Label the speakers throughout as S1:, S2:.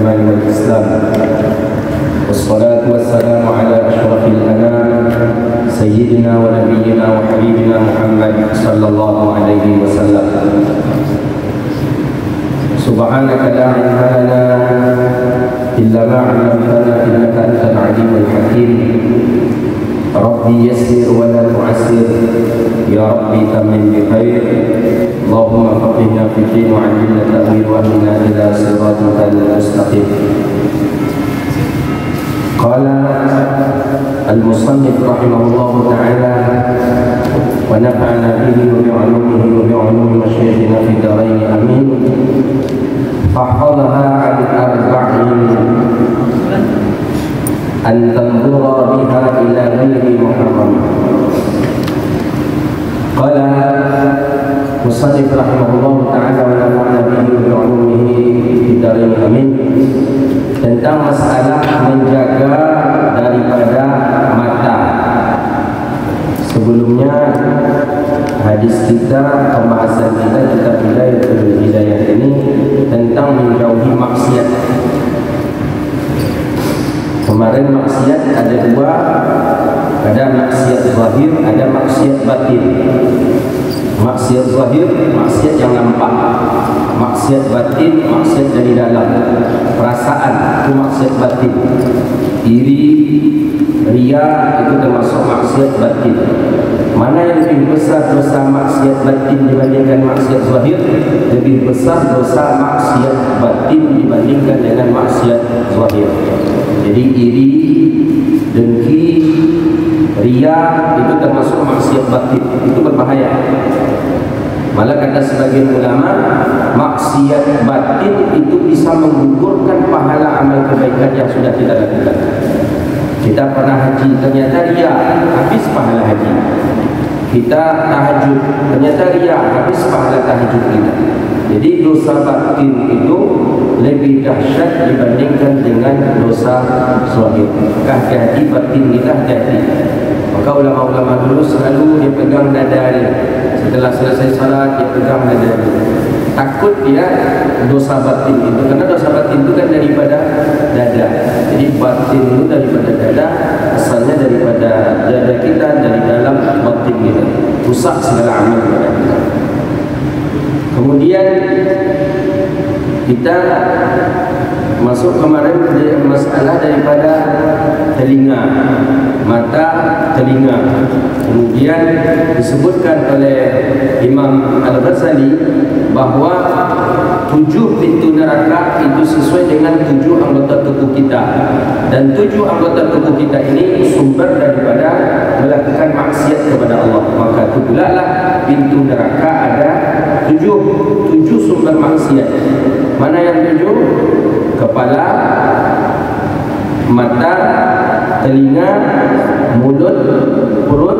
S1: الإيمان والإسلام والصلاة والسلام على أشرف الأنام سيدنا ونبينا وحبيبنا محمد صلى الله عليه وسلم. سبحانك لا علم لنا إلا ما علمتنا إنك أنت العليم الحكيم. ربي يسر ولا تعسر يا ربي تمن بخير. اللهم فقهنا في الدين وعلمنا التأويل واهدنا إلى صراطك المستقيم. قال المصنف رحمه الله تعالى ونفعنا به وبعلومه وبعلوم مشايخنا في دارين آمين. فاحفظها عن أربع أن تنظر بها إلى غير محرم. قال مصنف رحمه الله تعالى ونفعنا به وبعلومه في دارين آمين, tentang masalah menjaga daripada mata. Sebelumnya hadis kita, pembahasan kita hidayah ini tentang menjauhi maksiat. Kemarin maksiat ada dua, ada maksiat zahir, ada maksiat batin. Maksiat zahir, maksiat yang nampak. Maksiat batin, maksiat dari dalam perasaan, itu maksiat batin. Iri, ria, itu termasuk maksiat batin. Mana yang lebih besar dosa maksiat batin dibandingkan maksiat zahir? Lebih besar dosa maksiat batin dibandingkan dengan maksiat zahir. Jadi iri, dengki, ria itu termasuk maksiat batin. Itu berbahaya. Malah kata sebagian ulama, maksiat batin itu bisa menggugurkan pahala amal kebaikan yang sudah kita lakukan. Kita pernah haji, ternyata ria, habis pahala haji. Kita tahajud, ternyata ria, habis pahala tahajud kita. Jadi dosa batin itu lebih dahsyat dibandingkan dengan dosa zahir. Hati-hati batin kita, hati-hati. Maka ulama-ulama dulu selalu dia pegang dada dia. Setelah selesai salat dia pegang dada dia. Takut dia dosa batin itu, karena dosa batin itu kan daripada dada. Jadi batin itu daripada dada, asalnya daripada dada kita, dari dalam batin kita. Rusak segala amal kepada kita. Kemudian kita masuk kemarin masalah daripada telinga, mata, telinga. Kemudian disebutkan oleh Imam Al-Ghazali bahawa 7 pintu neraka itu sesuai dengan 7 anggota tubuh kita, dan 7 anggota tubuh kita ini sumber daripada melakukan maksiat kepada Allah. Maka itu pula lah pintu neraka ada 7 sumber maksiat. Mana yang 7? Kepala, mata, telinga, mulut, perut,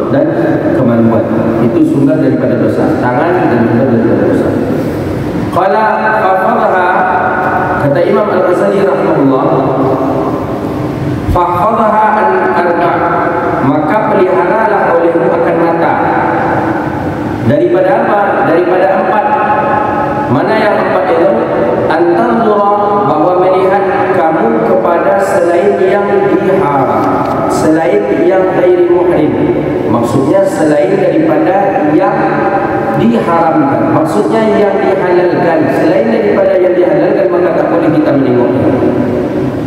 S1: dan kemaluan. Itu sumber daripada dosa. Tangan dan sumber daripada dosa. Qala fahfadha, kata Imam Al-Ghazali rahimahullah, fahfadha an arba', maka peliharalah olehmu akan mata. Daripada apa? Daripada 4. Mana yang 4 itu? Antanzura, bahwa melihat kamu kepada selain yang diharam, selain yang ghairi muhrim. Maksudnya selain daripada yang diharamkan, maksudnya yang dihalalkan. Selain daripada yang dihalalkan maka tak boleh kita menengoknya.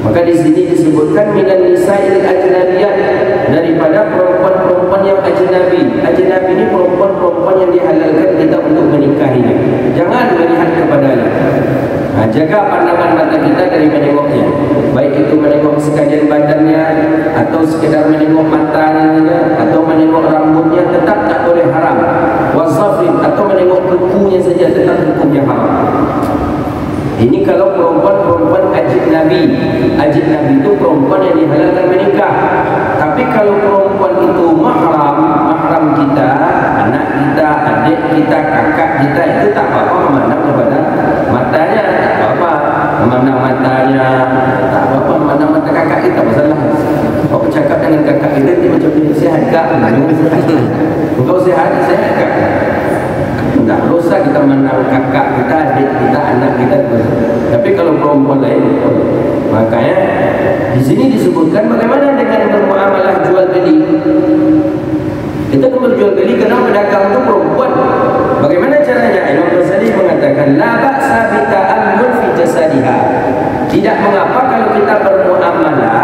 S1: Maka di sini disebutkan minan nisa'il ajnabiyat, daripada perempuan-perempuan yang ajnabi. Ajnabi ini perempuan-perempuan yang dihalalkan kita untuk menikahinya. Jangan melihat kepadanya. Jaga pandangan mata kita dari menengoknya. Baik itu menengok sekalian badannya, atau sekedar menengok matanya, atau menengok rambutnya, tetap tak boleh haram. Wasafin, atau menengok kukunya saja, tetap hukumnya haram. Ini kalau perempuan-perempuan ajnabi. Ajnabi itu perempuan yang dihalalkan menikah. Tapi kalau perempuan itu mahram kita, anak kita, adik kita, kakak kita, itu tak apa-apa memandang kepada matanya, tak apa-apa memandang matanya, tak apa-apa memandang mata kakak kita. Masalah kalau bercakap dengan kakak kita, dia macam ni, sihat kak? Kalau sihat, sihat kak? Tak dosa kita memandang kakak kita, adik kita, anak kita. Tapi kalau perempuan lain. Makanya di sini disebutkan bagaimana dengan bermuamalah jual beli. Kita kan berjual beli, kadang pedagang itu perempuan. Bagaimana caranya? Imam Ghazali mengatakan la ba'sa bi ta'ammul fi jasadiha. Tidak mengapa kalau kita bermuamalah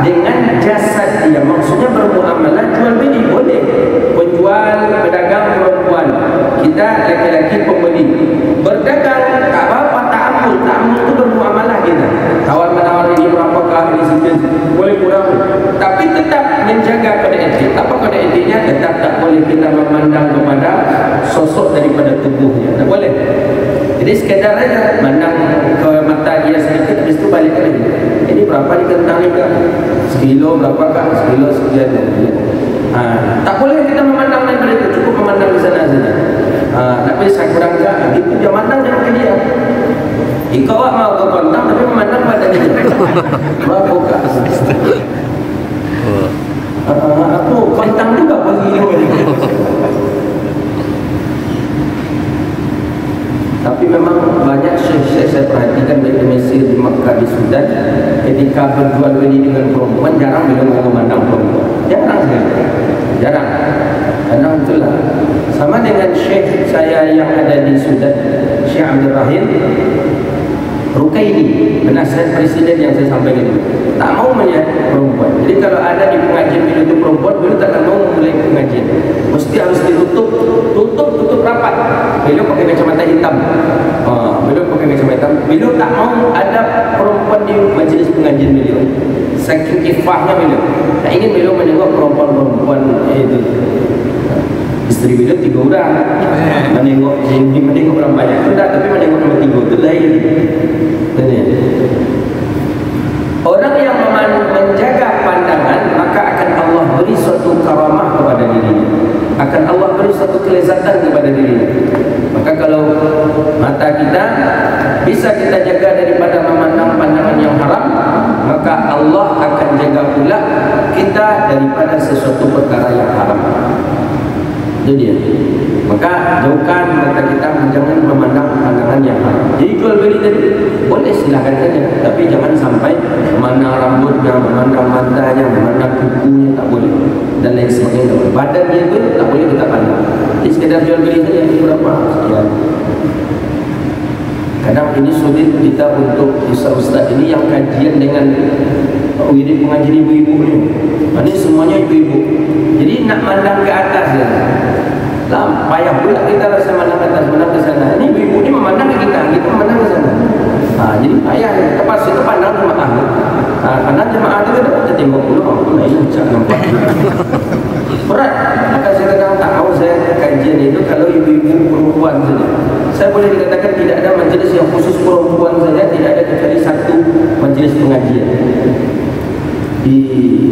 S1: dengan jasad dia. Maksudnya bermuamalah jual beli boleh. Penjual, pedagang perempuan, kita laki-laki pembeli. Berdagang tak apa-apa, ta'ammul. Ta'ammul itu bermuamalah kita. Tawar-menawar ini berapakah, ini sekian, boleh kurang. Tapi tetap menjaga kode etik. Apa kode etiknya? Tetap tak boleh kita memandang kepada sosok daripada tubuhnya. Tak boleh. Jadi sekadar aja mandang ke mata dia sedikit, habis itu balik lagi. Ini berapa di kentang ni kak? Sekilo berapa kak? Sekilo sekian. Tak boleh kita memandang daripada itu, cukup memandang di sana saja. Tapi saya kurang kak, itu dia mandang jangan ke dia. Kau mau ke kontang tapi memandang pada dia. Berapa kak? Aku kontang juga bagi ini. Tapi memang banyak syekh-syekh saya perhatikan baik di Mesir, di Makkah, di Sudan, ketika berjual beli dengan perempuan jarang beliau memandang perempuan. Jarang sekali. Jarang. Karena itulah sama dengan syekh saya yang ada di Sudan, Syekh Abdul Rahim Rukaini, penasihat presiden yang saya sampaikan itu, tak mau melihat perempuan. Jadi kalau ada di pengajian beliau itu perempuan, beliau tak akan mau memulai pengajian. Mesti harus ditutup, tutup rapat. Beliau pakai kacamata hitam. Beliau pakai kacamata hitam. Beliau tak mau ada perempuan di majlis pengajian beliau. Saking ifahnya beliau. Tak ingin beliau menengok perempuan-perempuan itu. Isteri beliau 3 orang. Menengok orang banyak itu tak, tapi menengok nomor 3 itu lain. Orang yang menjaga pandangan, maka akan Allah beri suatu karamah kepada dirinya. Akan Allah beri suatu kelezatan kepada dirinya. Maka kalau mata kita bisa kita jaga daripada memandang pandangan yang haram, maka Allah akan jaga pula kita daripada sesuatu perkara yang haram. Itu dia. Maka jauhkan mata kita, jangan memandang pandangan yang haram. Jadi jual beli tadi boleh, silakan saja, tapi jangan sampai memandang rambutnya, memandang matanya, memandang kukunya, tak boleh, dan lain sebagainya. Badan dia itu tak boleh kita pandang. Jadi sekedar jual beli saja, ini berapa sekian. Kadang ini sulit kita untuk ustaz-ustaz ini yang kajian dengan wirid pengajian ibu-ibu ni. Ini semuanya ibu-ibu. Jadi nak mandang ke atas ya. Lah, payah pula kita rasa mandang ke atas, mandang ke sana. Ini ibu-ibu ni memandang ke kita memandang ke sana. Jadi payah. Lepas itu pandang jemaah. Karena jemaah itu kita tengok dulu, aku lain cak nampak. Berat. Maka saya kadang tak tahu saya kajian itu kalau ibu-ibu perempuan saja. Saya boleh dikatakan tidak ada majlis yang khusus perempuan saja, tidak ada kecuali satu majlis pengajian di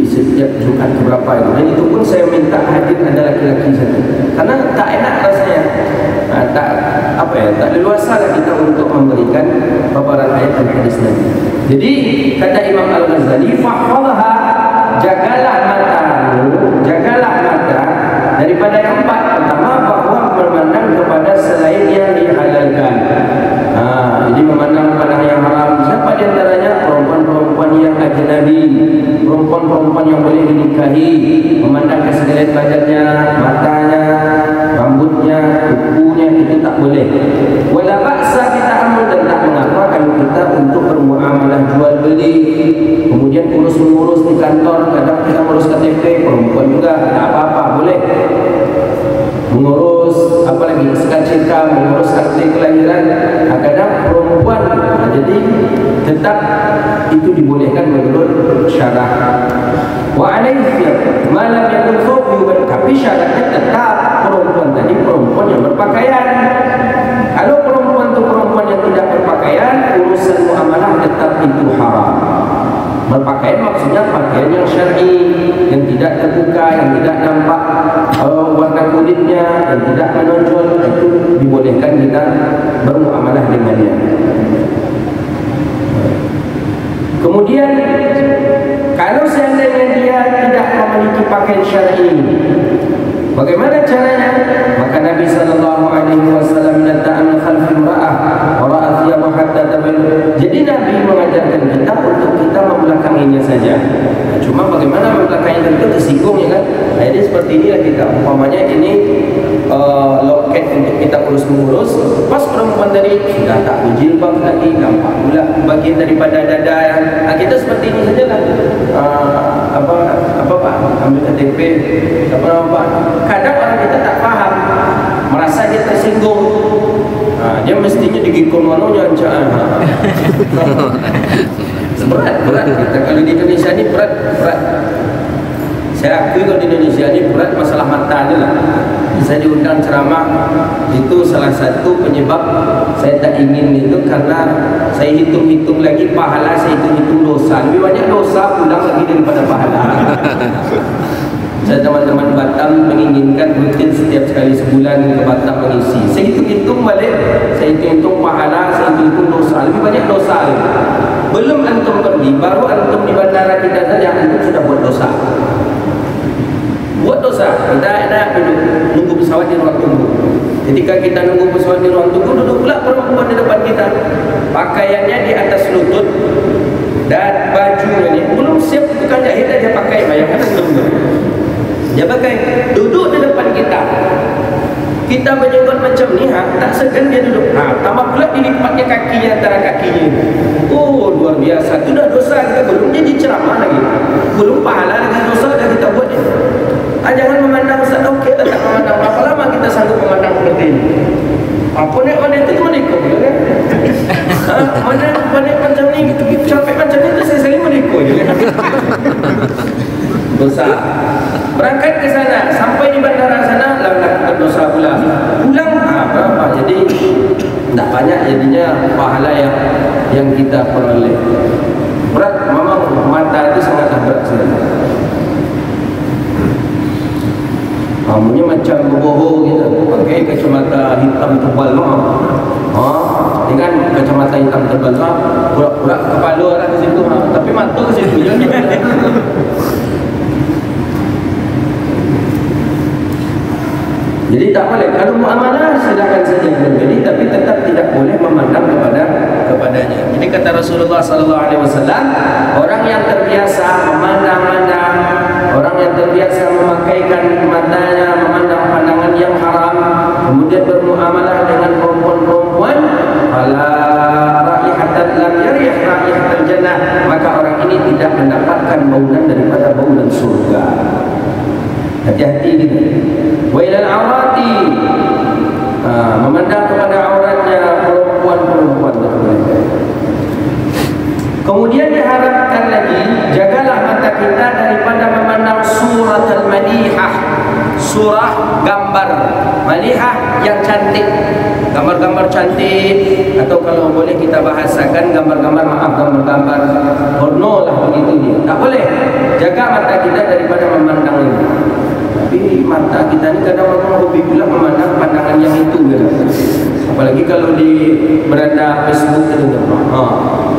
S1: setiap Jumat keberapa itu. Dan itu pun saya minta hadir ada laki-laki saja. Karena tak enak rasanya. Tak leluasa kita untuk memberikan paparan ayat dan hadis Nabi. Jadi kata Imam Al-Ghazali, fahfadha, jagalah matamu, jagalah mata daripada yang 4. Pertama, bahwa memandang kepada selain yang dihalalkan. Jadi memandang pandangan yang haram. Siapa di antaranya? Perempuan-perempuan yang ajnabi, perempuan-perempuan yang boleh dinikahi, memandang ke sekalian badannya, matanya, rambutnya, kukunya, itu tak boleh. Wala ba'sa kita amal, dan tak mengapa kalau kita untuk bermuamalah jual beli, kemudian urus-mengurus di kantor, kadang kita ngurus KTP, perempuan juga, tak apa-apa, boleh. Mengurus apalagi SKCK, mengurus akte kelahiran, kadang perempuan. Jadi tetap itu dibolehkan menurut syarat. Wa alayhi ma lam yakun thawban, tapi syaratnya tetap perempuan tadi perempuan yang berpakaian. Kalau perempuan itu perempuan yang tidak berpakaian, urusan muamalah tetap itu haram. Berpakaian maksudnya pakaian yang syar'i, yang tidak terbuka, yang tidak nampak warna kulitnya, yang tidak menonjol, itu dibolehkan kita bermuamalah dengannya. Kemudian kalau seandainya dia tidak memiliki pakaian syar'i, bagaimana caranya? Maka Nabi sallallahu alaihi wasallam menata'an khalfi imra'ah wa ra'a thiyabaha pada tabayun. Jadi Nabi mengajarkan kita untuk kita membelakanginya saja. Cuma bagaimana membelakanginya itu tersinggung ya kan. Nah, jadi seperti inilah kita. Umpamanya ini loket untuk kita urus-mengurus. Pas perempuan tadi sudah tak berjilbab lagi, nampak pula bagian daripada dada. Nah, kita seperti ini saja lah. Apa Pak? Ambil KTP. Apa Pak? Kadang orang kita tak faham, merasa dia tersinggung. Dia mestinya digikung manonya ancaan. Berat kita kalau di Indonesia ini berat. Saya akui kalau di Indonesia ini berat masalah mata lah. Saya diundang ceramah, itu salah satu penyebab saya tak ingin itu karena saya hitung-hitung lagi pahala, saya hitung-hitung dosa. Lebih banyak dosa pulang lagi daripada pahala. Saya teman-teman Batam menginginkan rutin setiap sekali sebulan ke Batam mengisi. Saya hitung-hitung balik, saya hitung-hitung pahala, saya hitung-hitung dosa. Lebih banyak dosa lagi. Belum antum pergi, baru antum di bandara kita saja antum sudah buat dosa. Buat dosa. Kita ada nunggu pesawat di ruang tunggu. Ketika kita nunggu pesawat di ruang tunggu, duduk pula perempuan di depan kita. Pakaiannya di atas lutut dan bajunya ini belum siap tukang jahit dia pakai, bayangkan antum. Dia pakai duduk di depan kita. Kita menjenggot macam ni, tak segan dia duduk. Tambah pula dilipatnya kakinya antara kakinya. Oh, luar biasa. Itu dah dosa kita, belum jadi ceramah lagi. Belum pahala lagi, dosa dah kita buat ni. Jangan memandang Ustaz, okey tak memandang. Berapa lama kita sanggup memandang seperti ini? Mana itu menikah ya kan? Mana macam ni, sampai macam ni tu saya sering menikah ya kan? Dosa. Berangkat ke sana, sampai di bandara sana lakukan dosa pula. Pulang apa? Jadi tak banyak jadinya pahala yang kita peroleh. Berat, memang mata itu sangatlah berat sekali. Kamunya macam berbohong gitu, pakai kacamata hitam tebal dengan kacamata hitam tebal pura-pura kepala orang di situ, tapi mata ke situ je. Jadi tak boleh. Kalau muamalah silakan saja jadi, tapi tetap tidak boleh memandang kepadanya. Jadi kata Rasulullah SAW, orang yang terbiasa memandang-mandang, orang yang terbiasa memakaikan matanya, memandang pandangan yang haram, kemudian bermuamalah dengan perempuan-perempuan, fala raihatan lam yarih raihatal jannah, maka orang ini tidak mendapatkan bauan daripada bauan surga. Hati-hati gitu. Wa ilal awrati, memandang kepada auratnya perempuan-perempuan. Kemudian diharapkan lagi, jagalah mata kita daripada memandang surat al-madihah, surah gambar malihah yang cantik, gambar-gambar cantik, atau kalau boleh kita bahasakan gambar-gambar porno lah begitu dia. Tak boleh. Jaga mata kita daripada memandang ini. Tapi mata kita ni kadang-kadang hobi pula memandang pandangan yang itu gitu. Apalagi kalau di beranda Facebook itu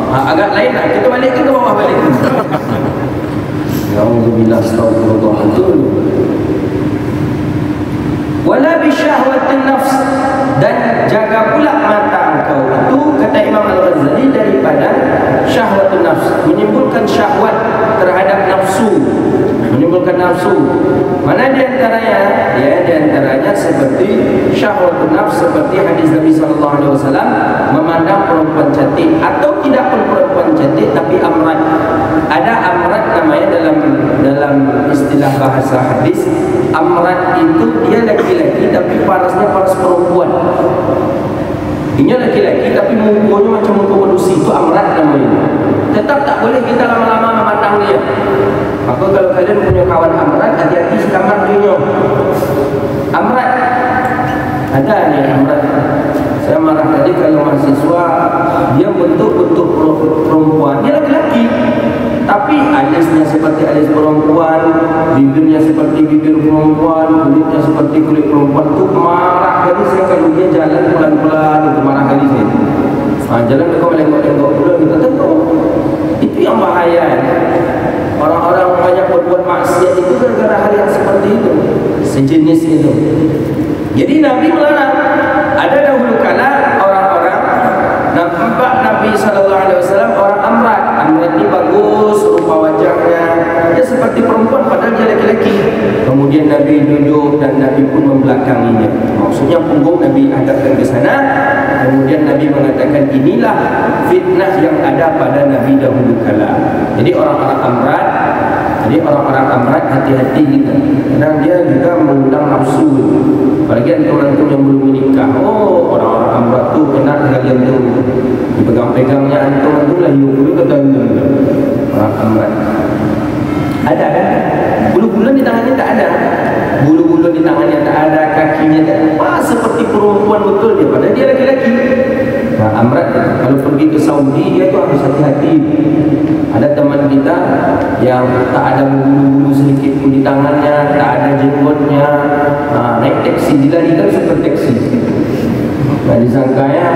S1: agak lain lah. Kita balik ke bawah balik. Alhamdulillah, astagfirullahaladzim. Wala bisyahwatin nafs, dan jaga pula mata engkau itu, kata Imam Al-Ghazali, daripada syahwatun nafs, menimbulkan syahwat terhadap nafsu, menimbulkan nafsu. Mana diantaranya? Ya, diantaranya seperti syahwatun nafs, seperti hadis Nabi SAW, memandang perempuan cantik, atau tidak pun perempuan cantik tapi amrat. Ada amrat namanya dalam istilah bahasa hadis. Amrat itu dia laki-laki tapi parasnya paras perempuan. Ini laki-laki tapi mukanya macam muka manusia, itu amrat namanya. Tetap tak boleh kita lama-lama memandang dia. Maka kalau kalian punya kawan amrat, hati-hati sekamar dia. Amrat ada ni amrat. Saya marah tadi kalau mahasiswa dia bentuk-bentuk perempuan, dia laki-laki tapi alisnya seperti alis perempuan, bibirnya seperti bibir perempuan, kulitnya seperti kulit perempuan. Itu marah kali saya kalau dia jalan pelan-pelan, itu marah kali saya. Jalan kau melengok-lengok pula, kita tentu itu yang bahaya. Orang-orang banyak berbuat maksiat itu gara-gara hal yang seperti itu, sejenis itu. Jadi Nabi melarang. Ada dahulu kala orang-orang nampak ini bagus rupa wajahnya, dia seperti perempuan padahal dia laki-laki. Kemudian Nabi duduk dan Nabi pun membelakanginya. Maksudnya punggung Nabi hadapkan ke sana. Kemudian Nabi mengatakan, inilah fitnah yang ada pada Nabi dahulu kala. Jadi orang-orang amrat hati-hati kita. Kadang dia juga mengundang nafsu. Apalagi antum-antum yang belum menikah. Oh, orang-orang amrat tu enak kalian tu. Dipegang-pegangnya antum lah yuk kata orang amrat. Ada kan? Bulu-bulu di tangannya tak ada. Bulu-bulu di tangannya tak ada, kakinya tak ada. Wah, seperti perempuan betul dia, padahal dia laki-laki. Nah, amrat kalau pergi ke Saudi dia tu harus hati-hati. Ada teman kita yang tak ada bulu-bulu sedikit pun di tangannya, tak ada jenggotnya. Naik taksi, dilarikan super taksi. Nah, disangkanya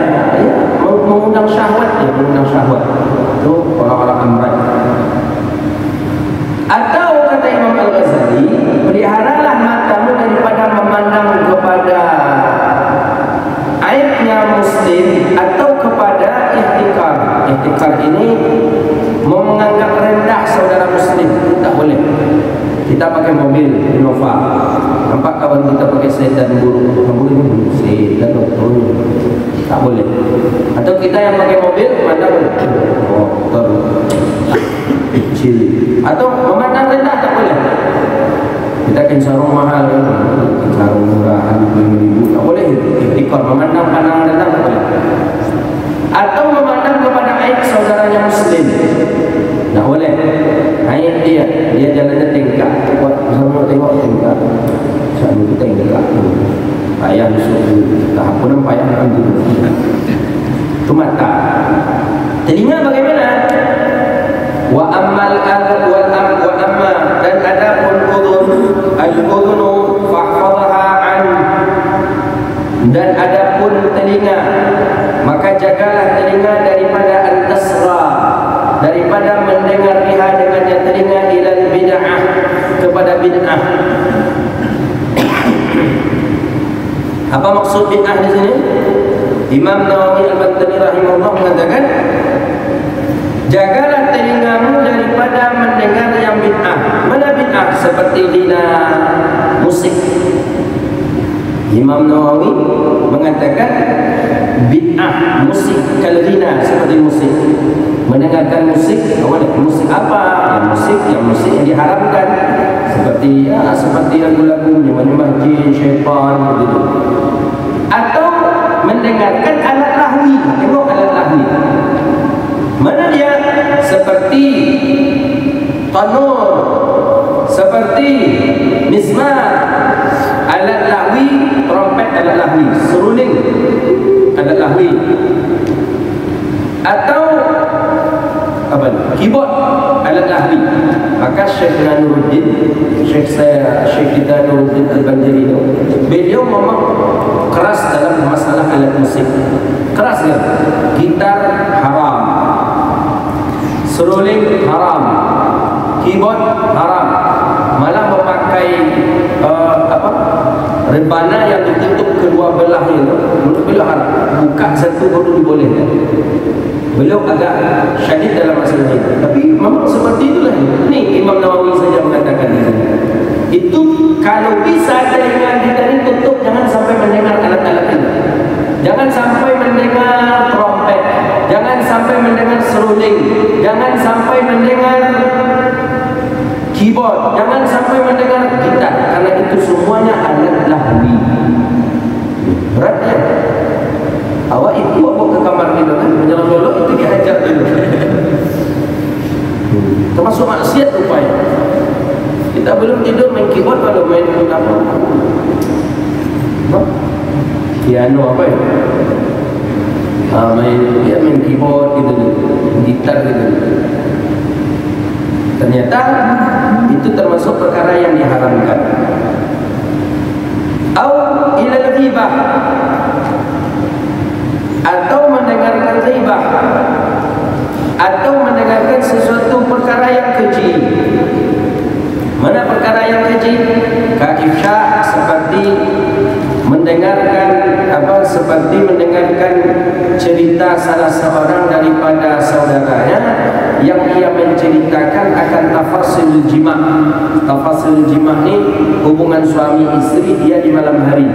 S1: ya, mengundang syahwat, mengundang syahwat. Itu orang-orang amrat. Atau kata Imam Al-Ghazali, peliharalah matamu daripada memandang kepada aibnya muslim atau kepada ihtikar. Ihtikar ini menganggap rendah saudara muslim, itu tak boleh. Kita pakai mobil Innova, nampak kawan kita pakai sedan buruk, kamu ini sedan buruk, tak boleh. Atau kita yang pakai mobil memandang motor kecil, atau memandang rendah, tak boleh. Kita kan sarung mahal, sarung murah 25.000, tak boleh. Ihtikar, memandang pandangan rendah, tak boleh. Atau memandang kepada aib saudaranya muslim, tak boleh. Aib dia jalannya tingkah, buat sama tengok tingkah. Sama kita yang dekat tu, payah disuruh, tak apa pun payah nak dulu. Itu mata. Telinga bagaimana? Wa ammal adab wal am wa amma, dan adapun udhun al-udhunu fahfadhaha an, dan adapun telinga maka jagalah telinga daripada antasra, daripada mendengar biha dengannya telinga ilal bid'ah, kepada bid'ah. Apa maksud bid'ah di sini? Imam Nawawi Al-Bantani rahimahullah mengatakan, jagalah telingamu daripada mendengar yang bid'ah. Mana bid'ah? Seperti ghina, musik. Imam Nawawi mengatakan bid'ah musik kal ghina, seperti musik. Mendengarkan musik, musik apa? Yang musik yang diharamkan. Seperti lagu-lagu menyembah jin, syaitan begitu. Atau mendengarkan alat lahwi. Tengok alat lahwi. Mana dia? Seperti tanur, seperti mizmar, alat lahwi, trompet alat lahwi, seruling alat lahwi, atau apa? Keyboard alat lahwi. Maka Syekh kita Nuruddin Al-Banjari itu, beliau memang keras dalam masalah alat musik. Keras ya. Gitar haram, seruling haram, keyboard haram, malah memakai rebana yang ditutup kedua belah itu, beliau haram. Buka satu baru dibolehkan. Beliau agak syadid dalam masalah ini, tapi memang seperti itulah. Ini Imam Nawawi saja mengatakan itu kalau bisa telinga kita ini tutup, jangan sampai mendengar alat-alat ini, jangan sampai mendengar trompet, jangan sampai mendengar seruling, jangan sampai mendengar keyboard, jangan sampai mendengar gitar, karena itu semuanya alat lahwi. Beratnya awak itu bawa ke kamar kita kan, menjelang golok itu diajar dulu. Termasuk maksiat rupanya. Kita belum tidur main keyboard, kalau main apa? Piano apa ya? Main keyboard gitu, gitar gitu. Ternyata itu termasuk perkara yang diharamkan. Au ilal ghibah, atau mendengarkan ghibah, atau mendengarkan sesuatu perkara yang keji. Mana perkara yang keji? Kaifsya, seperti mendengarkan seperti mendengarkan cerita salah seorang daripada saudaranya yang ia tafasil jima'. Tafasil jima' ni hubungan suami istri dia di malam hari.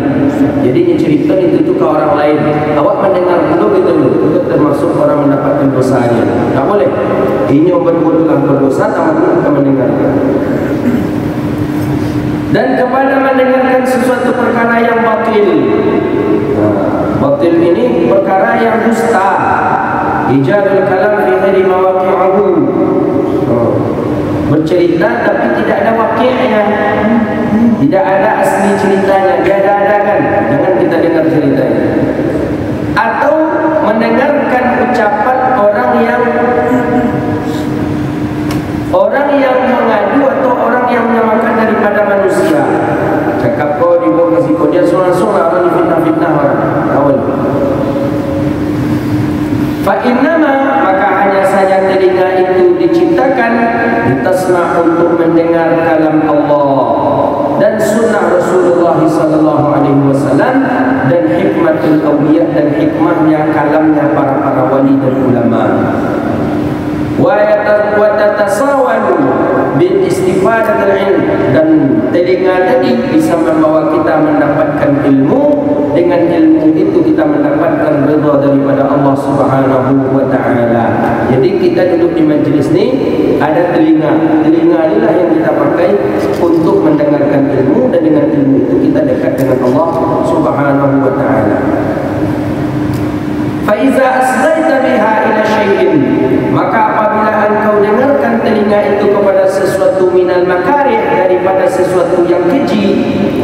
S1: Jadi dia cerita itu ke orang lain. Awak mendengar dulu gitu dulu. Itu termasuk orang mendapatkan dosanya. Tak boleh. Ini berbuatlah berdosa tanpa kita mendengar. Dan kepada mendengarkan sesuatu perkara yang batil. Batil ini perkara yang dusta. Ijadul kalam fi ghairi mawaqi'ahu. Bercerita tapi tidak ada waqi'nya. Tidak ada asli ceritanya, diada-adakan. Jangan kita dengar ceritanya. Atau mendengarkan ucapan orang yang mengadu atau orang yang menyamakan daripada manusia. Cakap kau dibawa ke situ, dia sorang-sorang orang difitnah-fitnah orang. Awal. Fa'innama, maka hanya saja telinga itu diciptakan ditasma' untuk mendengar kalam Allah dan sunnah Rasulullah sallallahu alaihi wasallam dan hikmatul awliya dan hikmahnya kalamnya para wali dan ulama. Wa tatasawalu bil istifadatil ilm, dan telinga tadi bisa membawa kita mendapatkan ilmu. Dengan ilmu itu kita mendapatkan ridha daripada Allah Subhanahu wa taala. Jadi kita duduk di majlis ni ada telinga. Telinga inilah yang kita pakai untuk mendengarkan ilmu, dan dengan ilmu itu kita dekat dengan Allah Subhanahu wa taala. Fa iza asghaita biha ila syai'in, maka apabila engkau dengarkan telinga itu kepada sesuatu minal makarih, daripada sesuatu yang keji,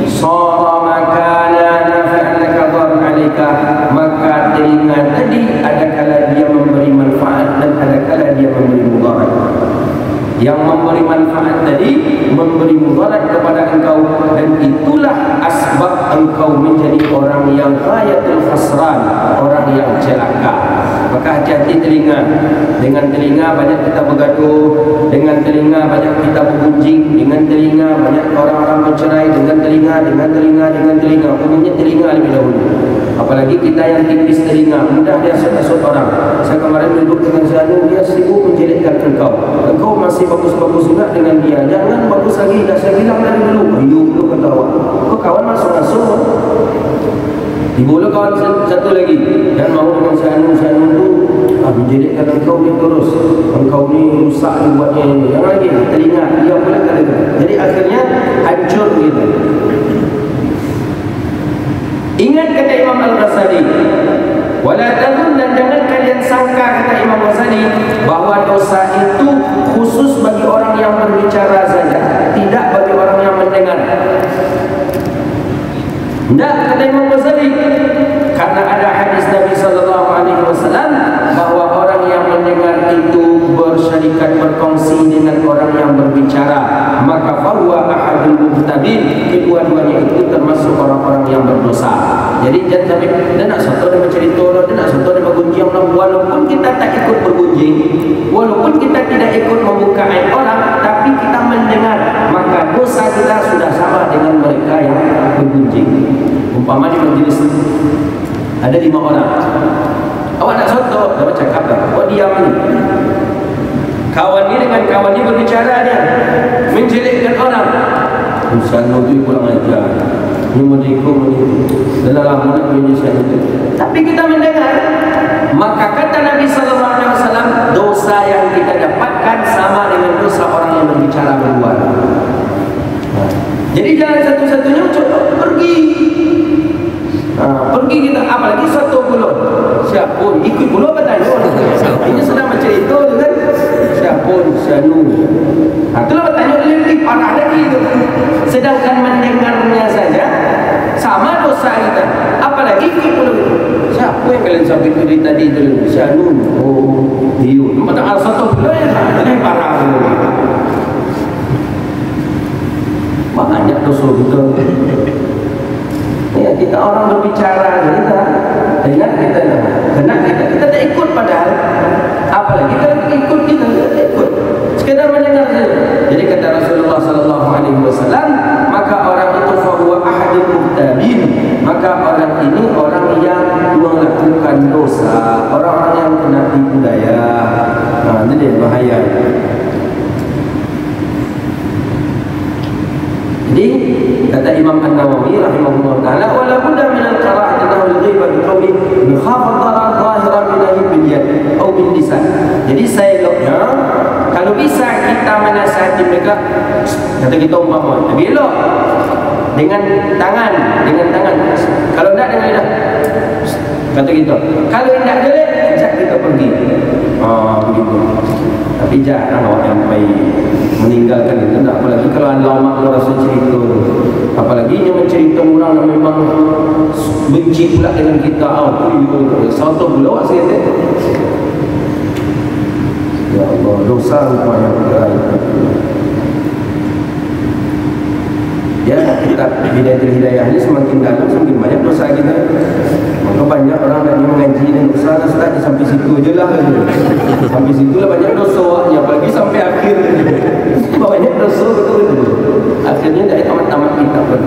S1: sara makana nafi'an laka dharun 'alaika, maka telinga tadi ada kala dia memberi manfaat dan ada kala dia memberi mudarat. Yang memberi manfaat tadi memberi mudarat kepada engkau, dan itulah asbab engkau menjadi orang yang ghayatul khasran, orang yang celaka. Maka hati-hati telinga. Dengan telinga banyak kita bergaduh, dengan telinga banyak kita bergunjing, dengan telinga banyak orang-orang bercerai, dengan telinga. Umumnya telinga lebih dahulu. Apalagi kita yang tipis telinga, mudah dia asut-asut orang. Saya kemarin duduk dengan Zanu, dia sibuk menjelekkan engkau. Engkau masih bagus-bagus juga dengan dia. Jangan bagus lagi, dah saya bilang dari dulu. Ayo dulu kata awak. Kau kawan masuk-masuk. Dibola kawan satu lagi. Dan mahu dengan Zanu tu menjelekkan engkau dia terus. Engkau ni rusak ni buatnya ini. Yang lagi telinga, dia pula kata. Jadi akhirnya hancur gitu. Ingat kata Imam Al-Ghazali, wala tadun, dan jangan kalian sangka kata Imam Ghazali bahawa dosa itu khusus bagi orang yang berbicara saja, tidak bagi orang yang mendengar. Tidak, kata Imam Ghazali, karena ada hadis Nabi sallallahu alaihi wasallam bahawa orang yang mendengar itu bersyarikat, berkongsi dengan orang yang berbicara, maka fahuwa ahadul mubtabin, kedua-duanya itu termasuk orang-orang yang berdosa. Jadi jangan sampai dia nak soto dia bercerita, dia nak soto dia bergunjing, walaupun kita tak ikut bergunjing, walaupun kita tidak ikut membuka aib orang, tapi kita mendengar, maka dosa kita sudah sama dengan mereka yang bergunjing. Umpama di majlis ada 5 orang, awak nak soto, dia bercakap dah, awak diam ni. Kawan ni dengan kawan ni berbicara, dia menjelekkan orang. Ustaz Nabi pulang ajar, ni menikum dalam lama nak menyesal itu. Tapi kita mendengar, maka kata Nabi sallallahu alaihi wasallam, dosa yang kita dapatkan sama dengan dosa orang yang berbicara berdua. Jadi jalan satu-satunya coba pergi. Pergi kita, apalagi satu pulau. Siapa pun ikut pulau bertanya. Ini sedang bercerita kan? Siapa pun Sanu. Itulah bertanya lebih parah lagi itu. Sedangkan mendengarnya saja sama dosa kita. Apalagi ikut pulau itu. Siapa yang kalian sampai itu tadi itu? Sanu. Oh, dia. Macam satu pulau yang lebih parah. Banyak dosa kita. Ya, kita orang berbicara, kita dengar, kita kena kita tak ikut, padahal apalagi kalau ikut kita tak ikut, sekedar mendengar saja. Jadi kata Rasulullah sallallahu alaihi wasallam, maka orang itu fahuwa ahadul mubtabin, maka orang ini orang yang melakukan dosa, orang-orang yang kena tipu daya. Ini dia bahaya. Jadi kata Imam An-Nawawi rahimahullah taala, wala budda min al-qara'ati lahu al-ghibah bi qawli khafad darar zahiran billahi bil yad atau bil lisan. Jadi saya eloknya kalau bisa kita menasihati mereka, kata kita umpama, tapi elok dengan tangan. Kalau tidak dengan lidah, kata kita. Kalau tidak boleh, ajak kita pergi. Begitu. Tapi jangan orang yang meninggalkan itu. Tak, apalagi kalau ada lama rasa cerita, apalagi dia mencerita orang yang memang benci pula dengan kita. Satu pula awak saya kata, ya Allah, dosa rupanya kita itu. Ya, kita hidayah ini semakin dalam semakin banyak dosa kita. Maka banyak orang yang mengaji dan dosa start sampai situ je lah. Sampai situ lah banyak dosa, apalagi sampai akhir. Banyak dosa betul-betul. Akhirnya dari tamat-tamat kita pun.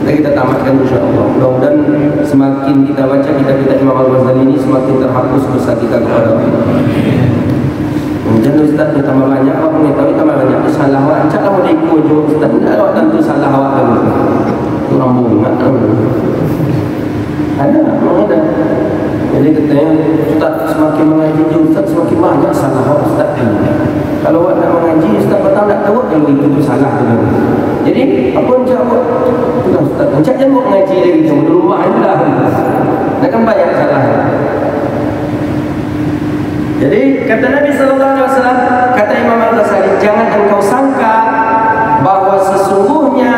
S1: Kita tamatkan insya-Allah. Mudah-mudahan semakin kita baca kitab-kitab Imam Al-Ghazali ini semakin terhapus dosa kita kepada Allah. Jangan Ustaz ni tambah banyak, awak mengetahui tambah banyak salah awak. Ancak awak ikut je Ustaz, tidak awak tentu salah awak dulu. Itu rambung ingat ada, memang ada. Jadi katanya Ustaz semakin mengaji je Ustaz semakin banyak salah awak Ustaz ini. Kalau awak nak mengaji Ustaz pertama tak tahu kalau itu salah tu. Jadi apa ancak awak? Itulah Ustaz, ancak jangan awak mengaji lagi kamu dulu lah. Takkan banyak salah. Jadi kata Nabi sallallahu alaihi wasallam, kata Imam Al-Ghazali, jangan engkau sangka bahawa sesungguhnya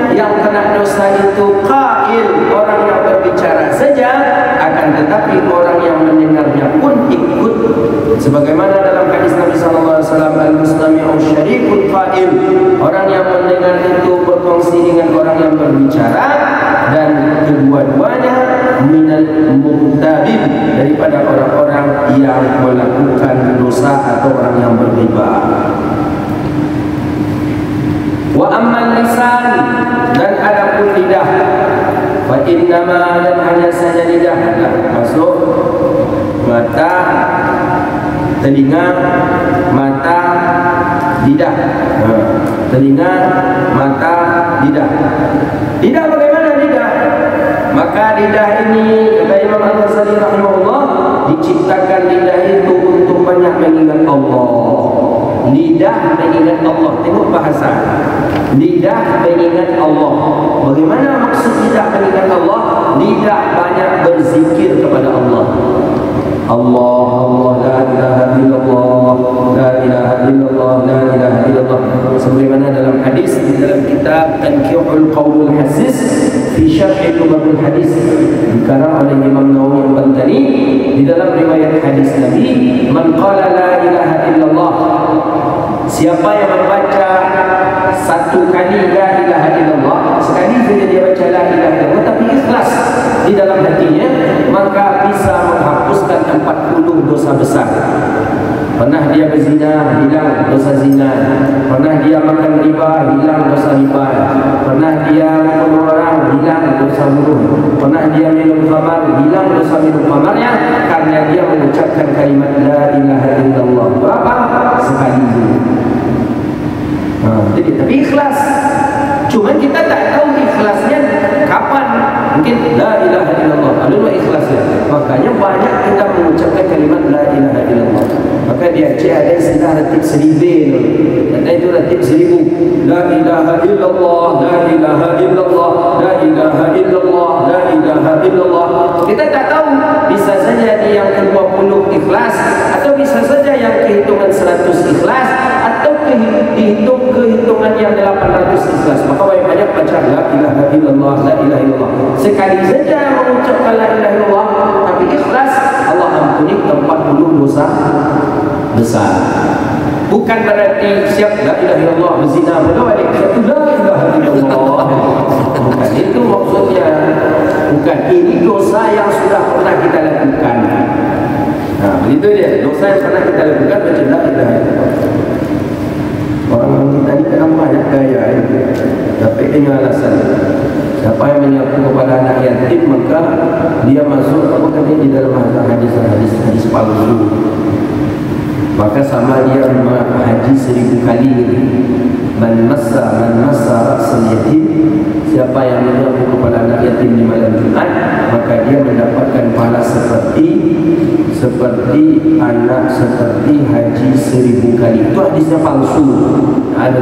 S1: yang kena dosa itu qail, orang yang berbicara saja, akan tetapi orang yang mendengarnya pun ikut. Sebagaimana dalam hadis Nabi sallallahu alaihi wasallam, al-mustami'u syarikul qail, orang yang mendengar itu berkongsi dengan orang yang berbicara, dan kedua-duanya minal muhtabin, daripada orang-orang yang melakukan dosa atau orang yang berriba. Wa ammal lisan, dan adapun lidah, fa innama, dan hanya saja lidah, masuk mata, telinga, mata, lidah. Telinga, mata, lidah. Lidah bagaimana lidah? Maka lidah ini, kata Imam Al-Ghazali rahimahullah, diciptakan lidah itu untuk banyak mengingat Allah. Lidah mengingat Allah. Tengok bahasa. Lidah mengingat Allah. Bagaimana maksud lidah mengingat Allah? Lidah banyak berzikir kepada Allah. Allah, Allah, la ilaha illallah, la ilaha illallah, la ilaha illallah. Sebagaimana dalam hadis, dalam kitab Tanqihul Qaulul Hasis fi Syarh Lugatul Hadis, dikarang oleh Imam Nawawi Al-Bantani, di dalam riwayat hadis Nabi, man qala la ilaha illallah, siapa yang membaca satu kali la ilaha illallah, sekali saja dia baca la ilaha illallah tapi ikhlas di dalam hatinya, maka bisa menghapuskan 40 dosa besar. Pernah dia berzina, hilang dosa zina. Pernah dia makan riba, hilang dosa riba. Pernah dia membunuh orang, hilang dosa bunuh. Pernah dia minum khamar, hilang dosa minum khamarnya, karena dia mengucapkan kalimat la ilaha illallah. Berapa? Sekali. Jadi tapi ikhlas. Cuma kita tak tahu ikhlasnya kapan. Mungkin la ilaha illallah, lalu ikhlasnya. Makanya banyak kita mengucapkan kalimat la ilaha illallah. Maka dia ada istilah ratib 1000. Dan itu ratib 1000. La ilaha illallah, la ilaha illallah, la ilaha illallah, la ilaha illallah. Kita tak tahu, bisa saja di yang ke-20 ikhlas, atau bisa saja yang kehitungan 100 ikhlas, atau dihitung kehitungan yang 800 ikhlas. Maka banyak baca la ilaha illallah, la ilaha illallah. Sekali saja mengucapkan la ilaha illallah tapi ikhlas, Allah ampuni 40 dosa besar. Bukan berarti siap la ilaha illallah berzina pula balik satu la ilaha illallah. Bukan itu maksudnya. Bukan, ini dosa yang sudah pernah kita lakukan. Begitu dia, dosa yang pernah kita lakukan baca la ilaha illallah. Orang kita ni kadang banyak gaya tapi dengan alasan. Siapa yang menyapu kepada anak yatim, maka dia masuk apa katanya di dalam hadis palsu. maka sama dia haji 1000 kali. Man massa ra'sal yatim, siapa yang menyapu kepala anak yatim di malam Jumat, maka dia mendapatkan pahala seperti anak seperti haji 1000 kali. Itu hadisnya palsu. Ada.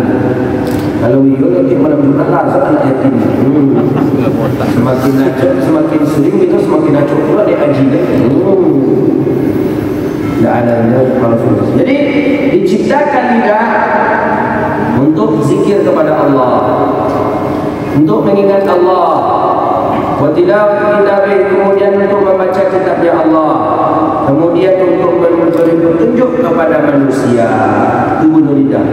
S1: Kalau iya nanti malam Jumat lah anak yatim. Semakin acok, semakin sering itu semakin acok pula dia haji. Tidak ada palsu. Jadi diciptakan lidah untuk zikir kepada Allah, untuk mengingat Allah, wa tilawati kitabih, kemudian untuk membaca kitabnya Allah, kemudian untuk memberi petunjuk kepada manusia. Itu guna lidah,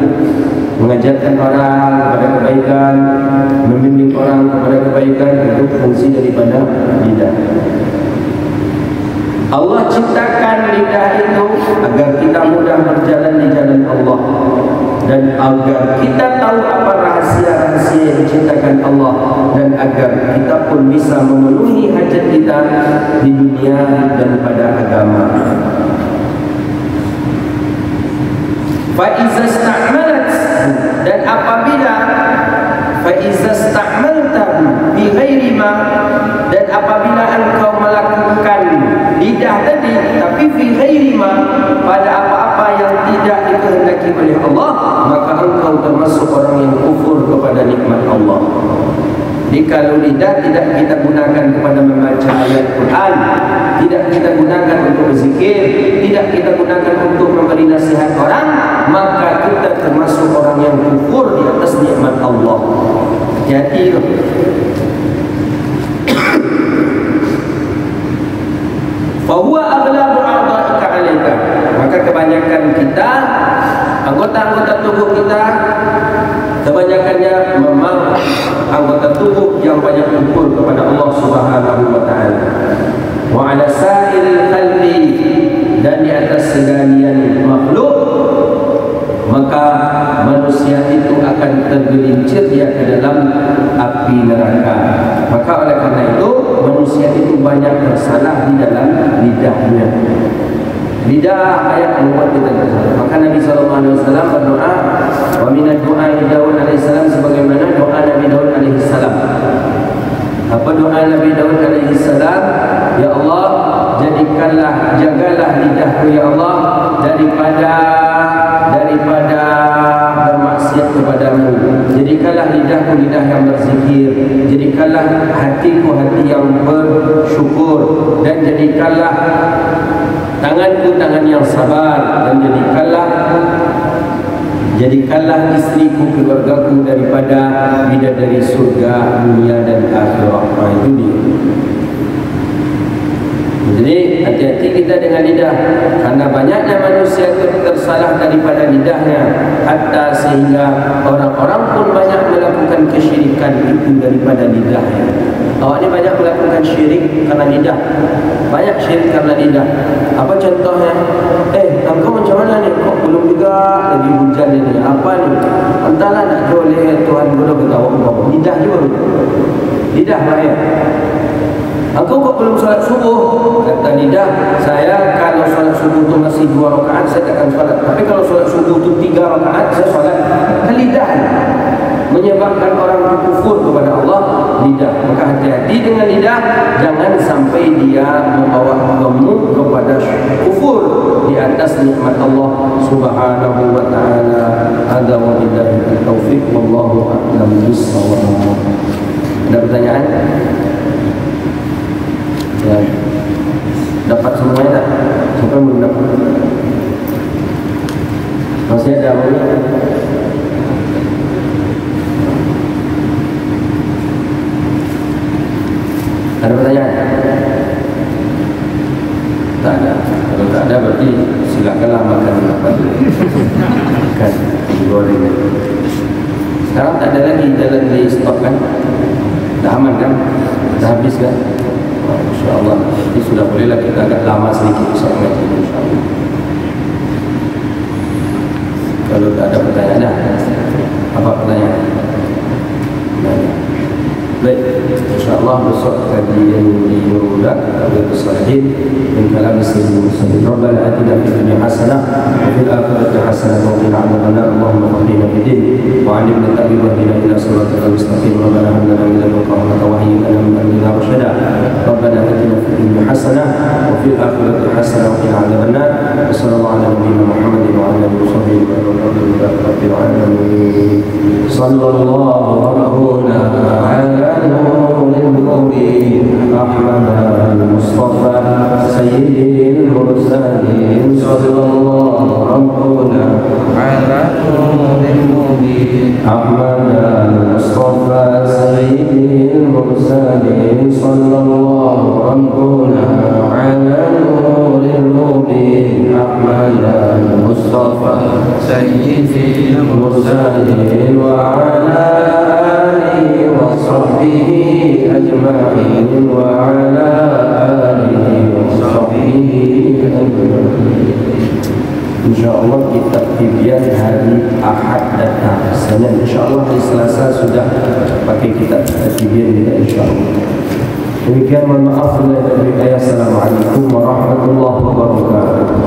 S1: mengajarkan orang kepada kebaikan, membimbing orang kepada kebaikan. Itu fungsi daripada lidah. Allah ciptakan lidah itu agar kita mudah berjalan di jalan Allah, dan agar kita tahu apa rahasia-rahasia yang diciptakan Allah, dan agar kita pun bisa memenuhi hajat kita di dunia dan pada agama. Fa'iza sta'malat, dan apabila fa'iza sta'maltahu bi ghairi ma, dan apabila engkau melakukan lidah tadi tapi fi ghairi ma, pada apa-apa yang tidak dikehendaki oleh Allah, maka engkau termasuk orang yang kufur kepada nikmat Allah. Jadi kalau lidah tidak kita gunakan kepada membaca ayat Quran, tidak kita gunakan untuk berzikir, tidak kita gunakan untuk memberi nasihat orang, maka kita termasuk orang yang kufur di atas nikmat Allah. Hati-hati. Fahuwa aghlabu a'dha'ika 'alaika, maka kebanyakan kita, anggota-anggota tubuh kita, kebanyakannya memang anggota tubuh yang banyak kufur kepada Allah Subhanahu wa taala. Wa 'ala sa'iril khalqi, dan di atas segalian makhluk, maka manusia itu akan tergelincir dia ke dalam api neraka. Maka oleh karena itu manusia itu banyak bersalah di dalam lidahnya. Lidah ayat membuat kita bersalah. Maka Nabi SAW berdoa, wa minad du'a Daud alaihissalam, sebagaimana doa Nabi Daud alaihissalam. Apa doa Nabi Daud alaihissalam? Ya Allah, jadikanlah, jagalah lidahku ya Allah daripada bermaksiat kepadamu. Jadikanlah lidahku lidah yang berzikir, jadikanlah hatiku hati yang bersyukur, dan jadikanlah tanganku tangan yang sabar, dan jadikanlah istriku, keluargaku daripada bidadari surga dunia dan akhirat. Itu dia. Jadi hati-hati kita dengan lidah, karena banyaknya manusia tersalah daripada lidahnya, hatta sehingga orang-orang pun banyak melakukan kesyirikan itu daripada lidahnya. Awak ni banyak melakukan syirik karena lidah, banyak syirik karena lidah. Apa contohnya? Engkau macam mana ni? Kok belum juga lagi hujan ni? Apa ni? Entahlah, nak jual oleh Tuhan bodoh ke tahu. Lidah juga, lidah bahaya. Engkau kok belum salat subuh? Kata lidah, saya kalau salat subuh tu masih 2 rakaat, saya takkan salat. Tapi kalau salat subuh tu 3 rakaat, saya salat. Lidah menyebabkan orang kufur kepada Allah, lidah. Maka hati-hati dengan lidah, jangan sampai dia membawa kamu kepada kufur di atas nikmat Allah Subhanahu wa taala. Hadza wa billahi taufiq, wallahu a'lam bissawab. Ada pertanyaan? Ya, dapat semuanya tak? Siapa yang belum dapat? Masih ada apa? Ada pertanyaan? Tak ada. Kalau tak ada berarti silakanlah makan apa dulu. Makan goreng. Sekarang tak ada lagi jalan di stok kan? Dah aman kan? Dah habis kan? InsyaAllah. Jadi sudah bolehlah kita agak lama sedikit InsyaAllah. Kalau tak ada pertanyaan dah. Apa pertanyaan? Baik, insyaAllah besok kajian di Nurudak Riyadhus Shalihin min kalam sayyidil mursalin. Rabbana atina fid dunya hasanah wa fil akhirati hasanah wa qina adzabannar. Allahumma qina fid din wa 'allimna ta'wil wa hdina ila siratal mustaqim. Rabbana hab lana min ladunka rahmatan wa hayyi lana min amrina rashada. Rabbana atina fid dunya hasanah wa fil akhirati hasanah wa qina adzabannar. Sallallahu ala nabiyyina Muhammadin wa ala alihi wa sahbihi wa rabbil alamin. Sallallahu rabbuna ala نور المبين أحمد المصطفى سيد المرسلين صلى الله ربنا على نور المبين أحمد المصطفى سيد المرسلين صلى الله ربنا على نور المبين أحمد المصطفى سيد المرسلين وعلى وصحبه أجمعين وعلى آله وصحبه أجمعين. InsyaAllah kitab Tibyan hari Ahad datang. Senin insyaAllah hari Selasa sudah pakai kitab Tibyan kita insyaAllah. Demikian, mohon maaf. Assalamualaikum warahmatullahi wabarakatuh.